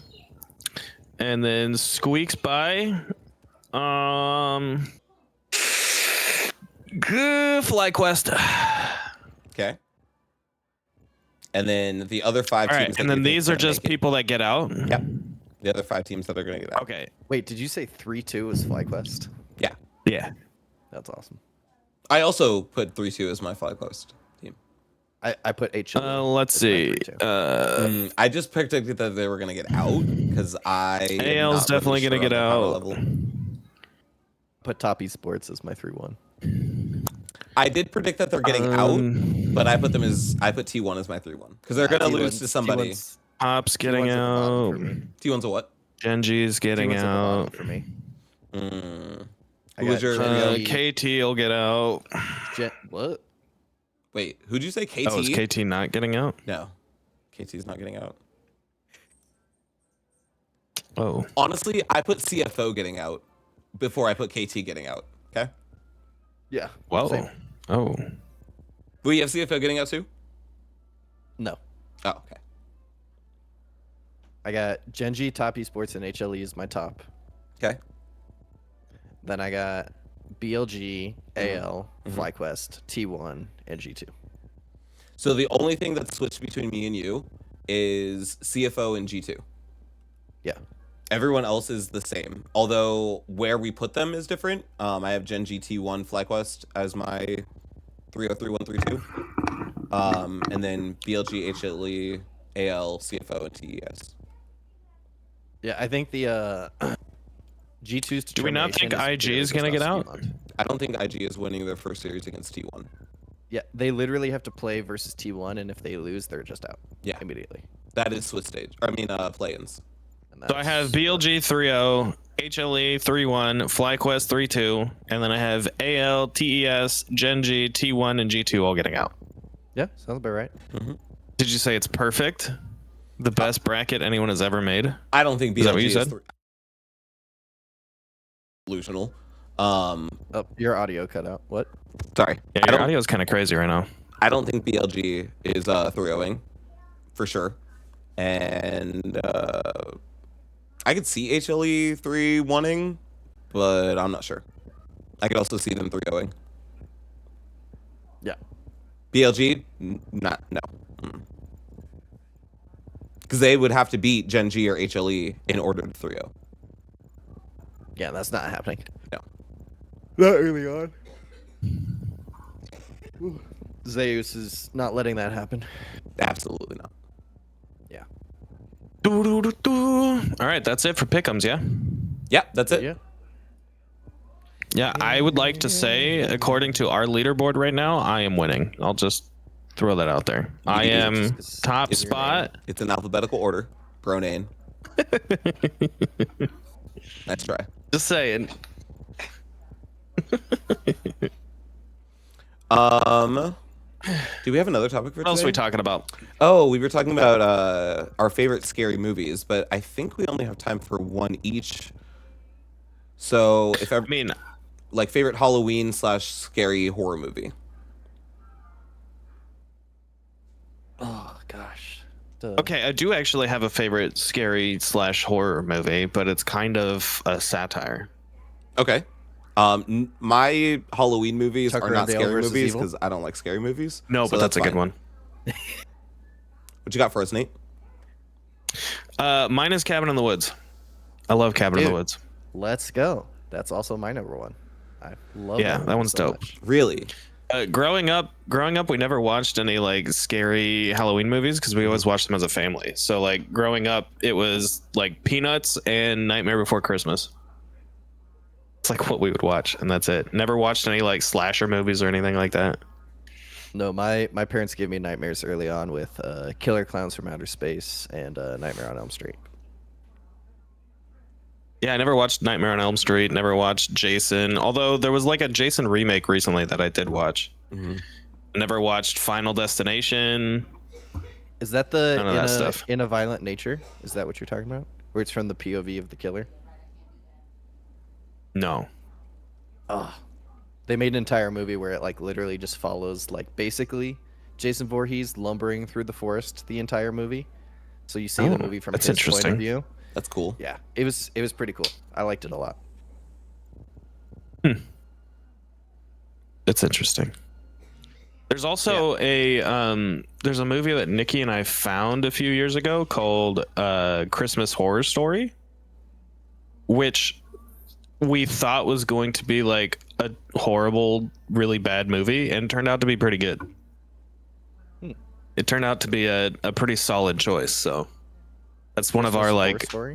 And then squeaks by FlyQuest. Okay. And then the other 5 All teams. right, that and you then think these are are gonna just make it. people that get out. Yep. The other 5 teams that are going to get out. Okay. Wait, did you say 3-2 is FlyQuest? Yeah. Yeah. That's awesome. I also put 3-2 as my FlyQuest team. I put HL. Let's see. I just predicted that they were going to get out because I am AL's not definitely really gonna sure get on their power out. level. Put Top Esports as my 3-1. I did predict that they're getting out, but I put T1 as my 3-1 because they're going to lose to somebody. T1's Pop's getting at the bottom out. for me. T1's a what? Genji's getting T1's at the bottom out. for me. I Who was got your Genji, KT will get out. what? Wait, who'd you say? KT? Oh, is KT not getting out? No. KT's not getting out. Oh. Honestly, I put CFO getting out before I put KT getting out. Okay? Yeah. Whoa. Same. Oh. Will you have CFO getting out too? No. Oh, okay. I got Genji, Top Esports, and HLE is my top. Okay. Then I got BLG, AL, FlyQuest, T1, and G2. So the only thing that's switched between me and you is CFO and G2. Yeah. Everyone else is the same, although where we put them is different. I have Genji, T1, FlyQuest as my 3-0-3-1-3-2. And then BLG, HLE, AL, CFO, and TES. Yeah, I think the G2's Do we not think determination IG is gonna get out? beyond. I don't think IG is winning their first series against T1. Yeah, they literally have to play versus T1, and if they lose, they're just out. Yeah. Immediately. That is Swiss stage. Play-ins. And So I have that's- BLG 3-0, HLE 3-1, FlyQuest 3-2, and then I have AL, TES, Genji, T1, and G2 all getting out. Yeah, sounds about right. Did you say it's perfect? The best bracket anyone has ever made? I don't think BLG Is that what you said? Delusional. Oh, your audio cut out. What? Sorry. Yeah, your audio is kind of crazy right now. I don't think BLG is 3-0ing for sure. And I could see HLE 3-1ing, but I'm not sure. I could also see them 3-0ing. Yeah. BLG, no. Because they would have to beat Genji or HLE in order to 3-0. Yeah, that's not happening. No. Not early on. Zeus is not letting that happen. Absolutely not. Yeah. All right, that's it for pick'ems, yeah? Yeah, that's it. Yeah. Yeah, I would like to say, according to our leaderboard right now, I am winning. I'll just throw that out there. I Yeah, am just 'cause top it's your spot. It's in alphabetical order. Bronane. Nice try. Just saying. Do we have another topic for What else are today? we talking about? Oh, we were talking about our favorite scary movies, but I think we only have time for one each. So if I ever, mean, like favorite Halloween / scary horror movie. Okay, I do actually have a favorite scary / horror movie, but it's kind of a satire. Okay. My Halloween movies Tucker are not and Dale scary versus movies Evil? because I don't like scary movies. No, so but that's a good fine. one. What you got for us, Nate? Mine is Cabin in the Woods. I love Cabin in the Dude. Woods. Let's go. That's also my number one. I love Yeah, that movie one's so dope. much. Really? Growing up, we never watched any like scary Halloween movies because we always watched them as a family. So like growing up, it was like Peanuts and Nightmare Before Christmas. It's like what we would watch, and that's it. Never watched any like slasher movies or anything like that. No, my parents gave me nightmares early on with Killer Clowns from Outer Space and Nightmare on Elm Street. Yeah, I never watched Nightmare on Elm Street. Never watched Jason. Although there was like a Jason remake recently that I did watch. Mm-hmm. Never watched Final Destination. Is that the None of that stuff. in a Violent Nature? Is that what you're talking about? Where it's from the POV of the killer? No. Oh, they made an entire movie where it like literally just follows like basically Jason Voorhees lumbering through the forest the entire movie. So you see the movie from that's his point interesting. of view. That's cool. Yeah, it was pretty cool. I liked it a lot. It's interesting. There's also there's a movie that Nikki and I found a few years ago called Christmas Horror Story, which we thought was going to be like a horrible, really bad movie, and turned out to be pretty good. It turned out to be a pretty solid choice. So that's one of our Christmas Horror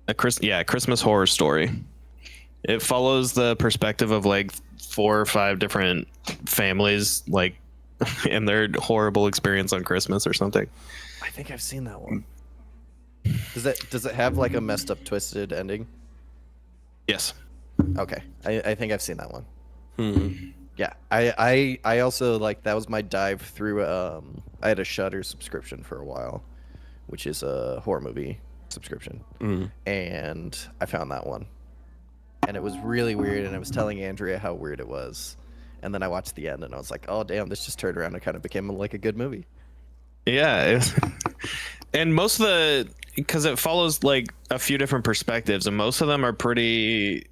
like story. Christmas Horror Story. It follows the perspective of like 4 or 5 different families, like, and their horrible experience on Christmas or something. I think I've seen that one. Does it have like a messed up, twisted ending? Yes. Okay, I think I've seen that one. Hmm. Yeah, I also like that was my dive through. I had a Shudder subscription for a while, which is a horror movie subscription, and I found that one, and it was really weird. And I was telling Andrea how weird it was, and then I watched the end, and I was like, oh damn, this just turned around and kind of became like a good movie. Yeah. And most of the, because it follows like a few different perspectives, and most of them are pretty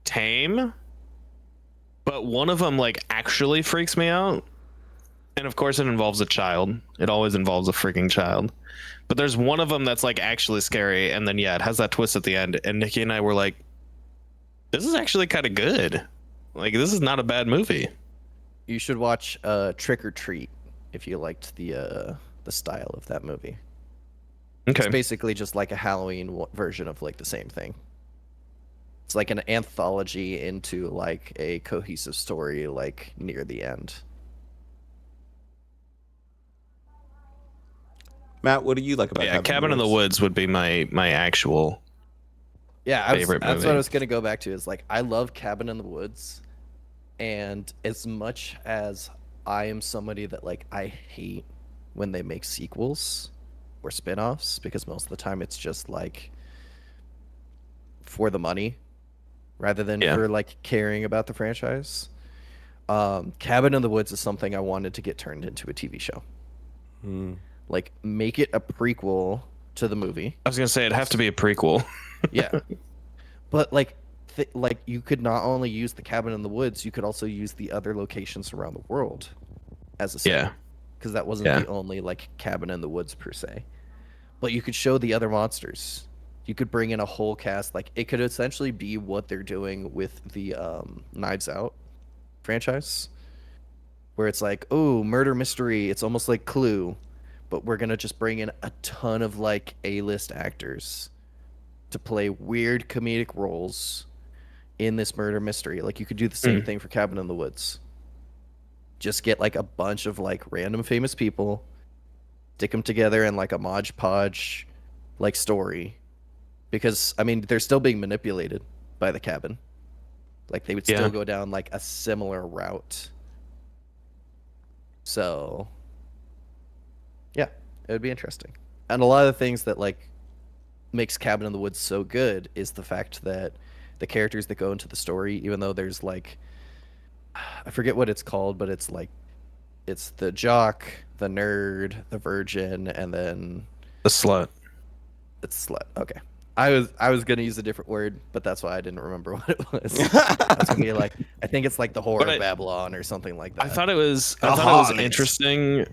tame. But one of them like actually freaks me out. And of course it involves a child. It always involves a freaking child. But there's one of them that's like actually scary, and then it has that twist at the end. And Nikki and I were like, this is actually kind of good. Like, this is not a bad movie. You should watch Trick or Treat if you liked the style of that movie. Okay. It's basically just like a Halloween version of like the same thing. It's like an anthology into like a cohesive story like near the end. Matt, what do you like about Yeah, Cabin in the Woods would be my actual Yeah, favorite that's movie. what I was gonna go back to. Is like I love Cabin in the Woods, and as much as I am somebody that like I hate when they make sequels or spin-offs, because most of the time it's just like for the money rather than Yeah. for like caring about the franchise. Cabin in the Woods is something I wanted to get turned into a TV show. Like make it a prequel to the movie. I was gonna say it'd have to be a prequel. Yeah. But like like you could not only use the Cabin in the Woods, you could also use the other locations around the world as a Yeah. because that wasn't Yeah. the only like Cabin in the Woods per se. But you could show the other monsters. You could bring in a whole cast. Like it could essentially be what they're doing with the Knives Out franchise, where it's like, oh, murder mystery. It's almost like Clue, but we're gonna just bring in a ton of like A-list actors to play weird comedic roles in this murder mystery. Like you could do the same thing for Cabin in the Woods. Just get like a bunch of like random famous people, stick them together in like a Mod Podge like story, because I mean they're still being manipulated by the Cabin. Like they would still Yeah. go down like a similar route. So yeah, it would be interesting. And a lot of the things that like makes Cabin in the Woods so good is the fact that the characters that go into the story, even though there's like I forget what it's called, but it's like it's the jock, the nerd, the virgin, and then The slut. it's slut. Okay. I was gonna use a different word, but that's why I didn't remember what it was. That's gonna be like, I think it's like the whore But of Babylon or something like that. I thought it was interesting.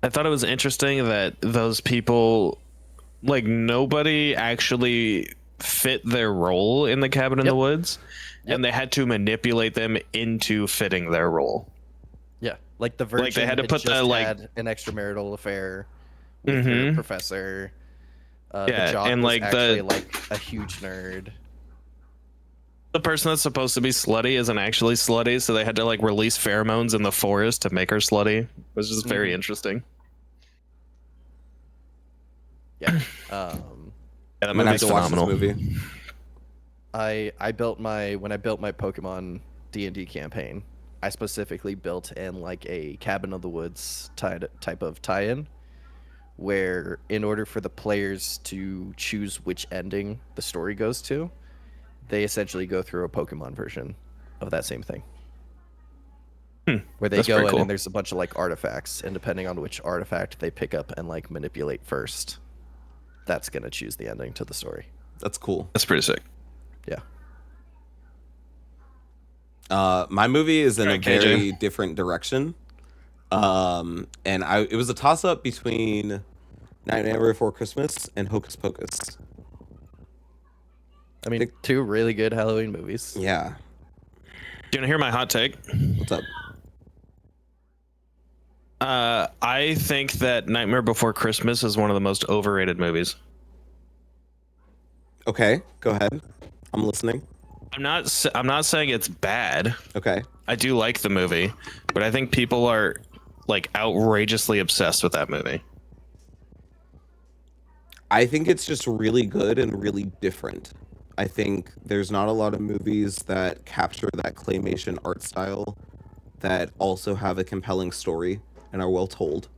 I thought it was interesting that those people, like, nobody actually fit their role in the cabin in the Yep. woods, Yep. and they had to manipulate them into fitting their role. Yeah, like the virgin Like, they had to put just the, like- had an extramarital affair with her Mhm. professor. Yeah, the jock and, was like, actually like a huge nerd. The person that's supposed to be slutty isn't actually slutty, so they had to, like, release pheromones in the forest to make her slutty, which is very interesting. Yeah. Yeah, that I'm gonna have movie's to watch phenomenal. this movie. I built my when I built my Pokemon D&D campaign, I specifically built in like a Cabin of the Woods type of tie-in, where in order for the players to choose which ending the story goes to, they essentially go through a Pokemon version of that same thing. Where they That's go pretty in cool. and there's a bunch of like artifacts, and depending on which artifact they pick up and like manipulate first, that's gonna choose the ending to the story. That's cool. That's pretty sick. Yeah. My movie is in a Alright, KJ. very different direction. And it was a toss up between Nightmare Before Christmas and Hocus Pocus. I mean, two really good Halloween movies. Yeah. Do you want to hear my hot take? What's up? I think that Nightmare Before Christmas is one of the most overrated movies. Okay, go ahead. I'm listening. I'm not saying it's bad. Okay. I do like the movie, but I think people are, like, outrageously obsessed with that movie. I think it's just really good and really different. I think there's not a lot of movies that capture that claymation art style that also have a compelling story and are well told.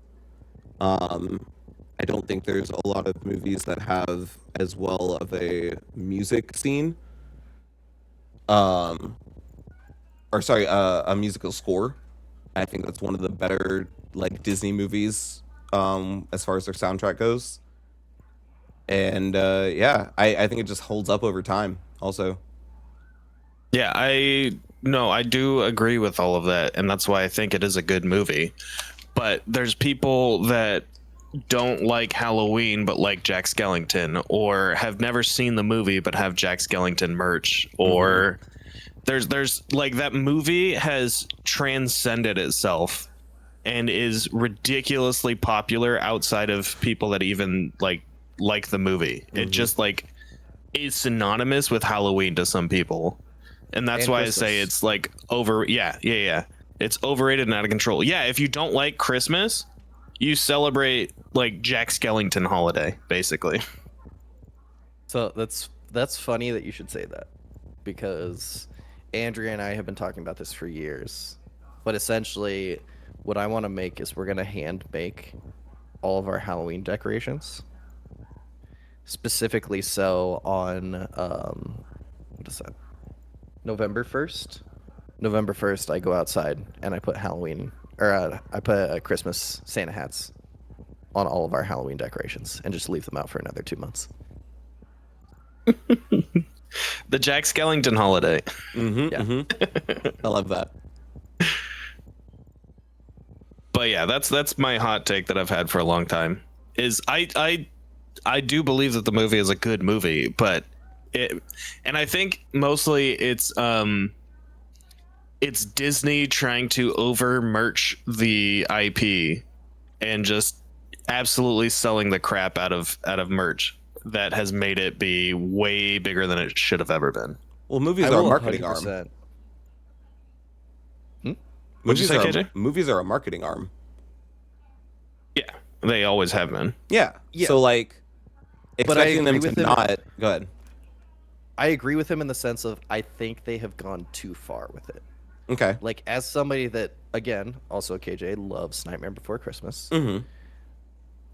I don't think there's a lot of movies that have as well of a music scene. A musical score. I think that's one of the better like Disney movies as far as their soundtrack goes. And I think it just holds up over time also. Yeah, I do agree with all of that, and that's why I think it is a good movie. But there's people that don't like Halloween but like Jack Skellington, or have never seen the movie but have Jack Skellington merch, or there's like, that movie has transcended itself and is ridiculously popular outside of people that even like the movie. It just like is synonymous with Halloween to some people. And that's And why Christmas. I say it's like yeah. It's overrated and out of control. Yeah, if you don't like Christmas, you celebrate like Jack Skellington holiday, basically. So that's funny that you should say that, because Andrea and I have been talking about this for years. But essentially, what I want to make is we're gonna hand make all of our Halloween decorations. Specifically, so on what is that? November 1st. November 1st, I go outside and I put Halloween, or I put Christmas Santa hats on all of our Halloween decorations and just leave them out for another 2 months. The Jack Skellington holiday. Yeah. I love that. But yeah, that's my hot take that I've had for a long time. Is I do believe that the movie is a good movie, but and I think mostly it's Disney trying to over merch the IP and just absolutely selling the crap out of merch that has made it be way bigger than it should have ever been. Well, movies I are a will marketing arm. 100%. What'd you say, KJ? Movies are a marketing arm. Yeah, they always have been. Yeah. Yeah. So like But I expecting them agree with to him. not go ahead. I agree with him in the sense of I think they have gone too far with it. Okay. Like, as somebody that, again, also KJ loves Nightmare Before Christmas, Mm-hmm.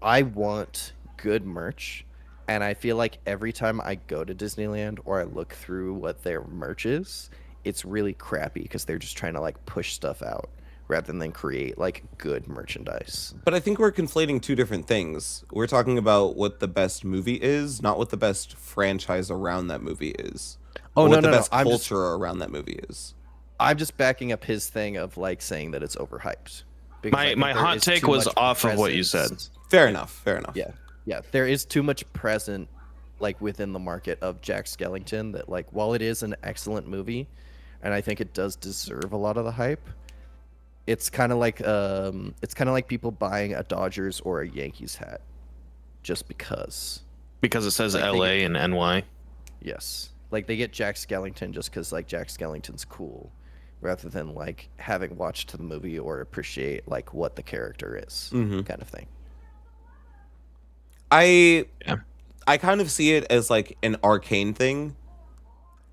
I want good merch. And I feel like every time I go to Disneyland or I look through what their merch is, it's really crappy because they're just trying to like push stuff out. rather than create like good merchandise. But I think we're conflating two different things. We're talking about what the best movie is, not what the best franchise around that movie is. Oh, Or no, what the no, no. best I'm just, culture around that movie is. I'm just backing up his thing of like saying that it's overhyped. Because I think My there hot is take too was much off of what you said. presence. Fair enough. Fair enough. Yeah, yeah. There is too much present, like within the market of Jack Skellington. That like, while it is an excellent movie, and I think it does deserve a lot of the hype, it's kind of like people buying a Dodgers or a Yankees hat, just because. Because it says Like, they LA and NY. Yes, like they get Jack Skellington just because like Jack Skellington's cool, rather than like having watched the movie or appreciate like what the character is, kind of thing. I Yeah. I kind of see it as like an Arcane thing.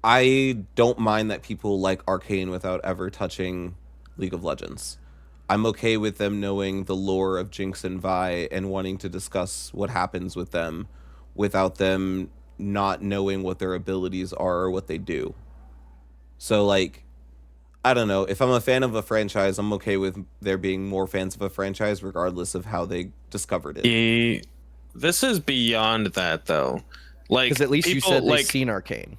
I don't mind that people like Arcane without ever touching League of Legends. I'm okay with them knowing the lore of Jinx and Vi and wanting to discuss what happens with them without them not knowing what their abilities are or what they do. So like I don't know, if I'm a fan of a franchise, I'm okay with there being more fans of a franchise regardless of how they discovered it. This is beyond that though. Like, Because at least you people, said they've like, seen Arcane.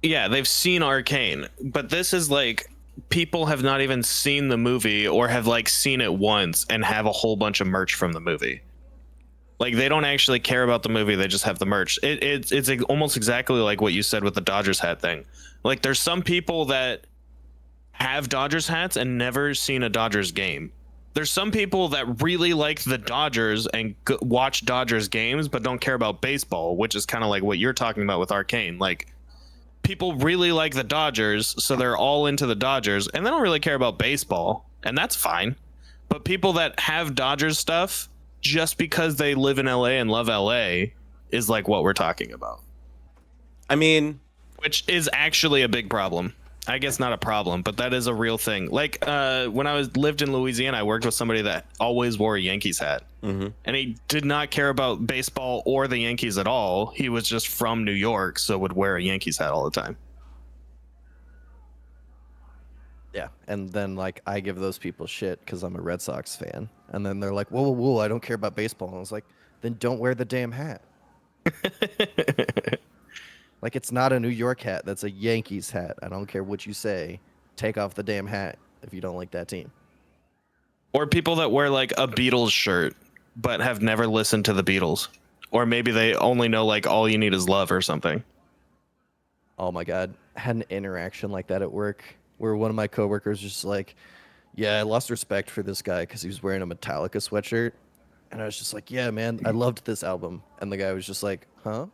yeah, they've seen Arcane, but this is like people have not even seen the movie or have like seen it once and have a whole bunch of merch from the movie. Like, they don't actually care about the movie; they just have the merch. It's almost exactly like what you said with the Dodgers hat thing. Like, there's some people that have Dodgers hats and never seen a Dodgers game. There's some people that really like the Dodgers and watch Dodgers games, but don't care about baseball, which is kind of like what you're talking about with Arcane. Like, people really like the Dodgers, so they're all into the Dodgers, and they don't really care about baseball, and that's fine. But people that have Dodgers stuff just because they live in LA and love LA is like what we're talking about, I mean, which is actually a big problem. I guess not a problem, but that is a real thing. Like, when I lived in Louisiana, I worked with somebody that always wore a Yankees hat, and he did not care about baseball or the Yankees at all. He was just from New York, so would wear a Yankees hat all the time. Yeah, and then like I give those people shit because I'm a Red Sox fan, and then they're like, "Whoa, whoa, whoa! I don't care about baseball." And I was like, "Then don't wear the damn hat." Like, it's not a New York hat. That's a Yankees hat. I don't care what you say. Take off the damn hat if you don't like that team. Or people that wear like a Beatles shirt but have never listened to the Beatles, or maybe they only know like All You Need Is Love or something. Oh my god, I had an interaction like that at work where one of my coworkers was just like, "Yeah, I lost respect for this guy because he was wearing a Metallica sweatshirt," and I was just like, "Yeah, man, I loved this album," and the guy was just like, "Huh?"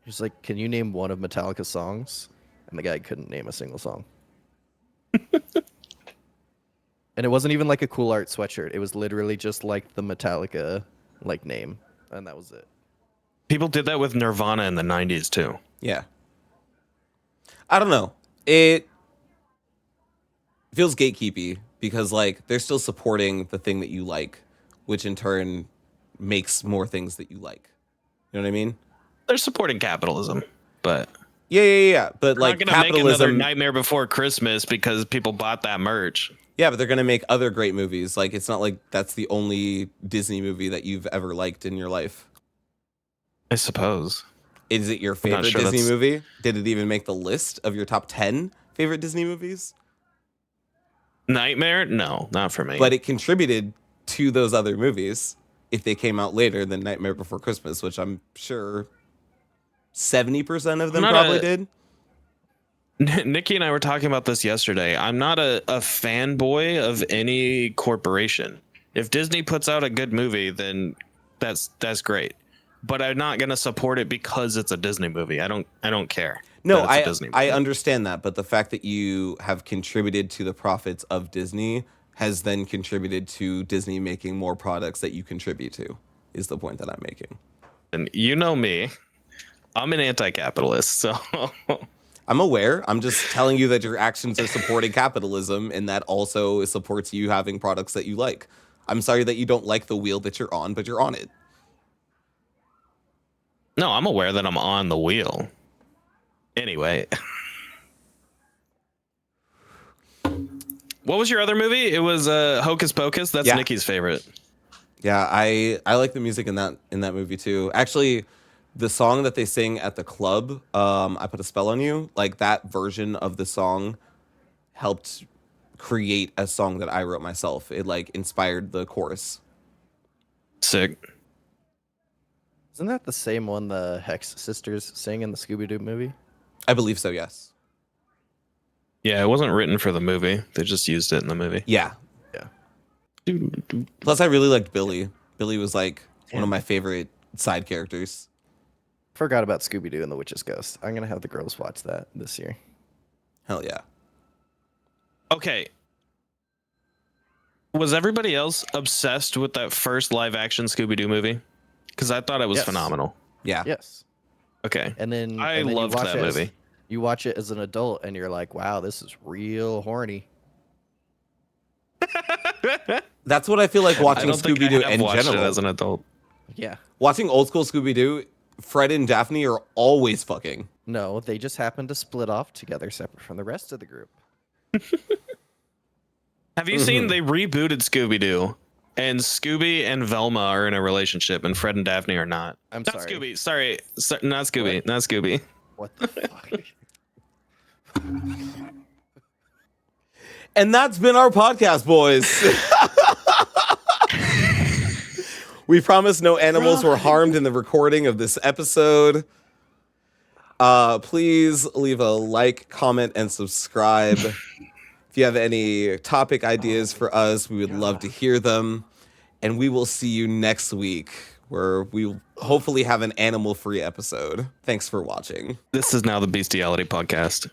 He's like, "Can you name one of Metallica's songs?" And the guy couldn't name a single song. And it wasn't even like a cool art sweatshirt. It was literally just like the Metallica like name, and that was it. People did that with Nirvana in the 90s too. yeah. I don't know. It feels gatekeepy because like they're still supporting the thing that you like, which in turn makes more things that you like. You know what I mean? They're supporting capitalism, but Yeah. But they're like not gonna make another capitalism. Nightmare Before Christmas because people bought that merch. Yeah, but they're gonna make other great movies. Like it's not like that's the only Disney movie that you've ever liked in your life. I suppose. Is it your not favorite sure Disney that's- movie? Did it even make the list of your top 10 favorite Disney movies? Nightmare? No, not for me. But it contributed to those other movies if they came out later than Nightmare Before Christmas, which I'm sure 70% of them Not probably a- did. Nikki and I were talking about this yesterday. I'm not a fanboy of any corporation. If Disney puts out a good movie, then that's great. But I'm not gonna support it because it's a Disney movie. I don't care. No, that it's a Disney I movie. understand that, but the fact that you have contributed to the profits of Disney has then contributed to Disney making more products that you contribute to, is the point that I'm making. And you know me, I'm an anti-capitalist, so I'm aware. I'm just telling you that your actions are supporting capitalism, and that also supports you having products that you like. I'm sorry that you don't like the wheel that you're on, but you're on it. no, I'm aware that I'm on the wheel. Anyway, What was your other movie? It was Hocus Pocus. That's Yeah. Nikki's favorite. Yeah, I like the music in that movie too. Actually, the song that they sing at the club, I Put a Spell on You, like that version of the song helped create a song that I wrote myself. It like inspired the chorus. Sick. Isn't that the same one the Hex sisters sing in the Scooby-Doo movie? I believe so, yes. Yeah, it wasn't written for the movie. They just used it in the movie. Yeah. Yeah. Plus, I really liked Billy. Billy was like one of my favorite side characters. Forgot about Scooby-Doo and the Witch's Ghost. I'm gonna have the girls watch that this year. Hell yeah. Okay. Was everybody else obsessed with that first live action Scooby-Doo movie? Because I thought it was Yes. phenomenal. Yeah. Yes. Okay. And then I and then you loved watch that it as- movie. You watch it as an adult and you're like, wow, this is real horny. That's what I feel like I watching don't think Scooby-Doo I have in watched general. it as an adult. Yeah. Watching old school Scooby-Doo, Fred and Daphne are always fucking. No, they just happen to split off together separate from the rest of the group. Have you seen they rebooted Scooby-Doo? And Scooby and Velma are in a relationship, and Fred and Daphne are not. I'm Not sorry. Scooby. Sorry. Not Scooby. What? Not Scooby. What the fuck? And that's been our podcast, boys. We promise no animals were harmed in the recording of this episode. Please leave a like, comment, and subscribe. If you have any topic ideas for us, we would love to hear them. And we will see you next week, where we will hopefully have an animal-free episode. Thanks for watching. This is now the Bestiality Podcast.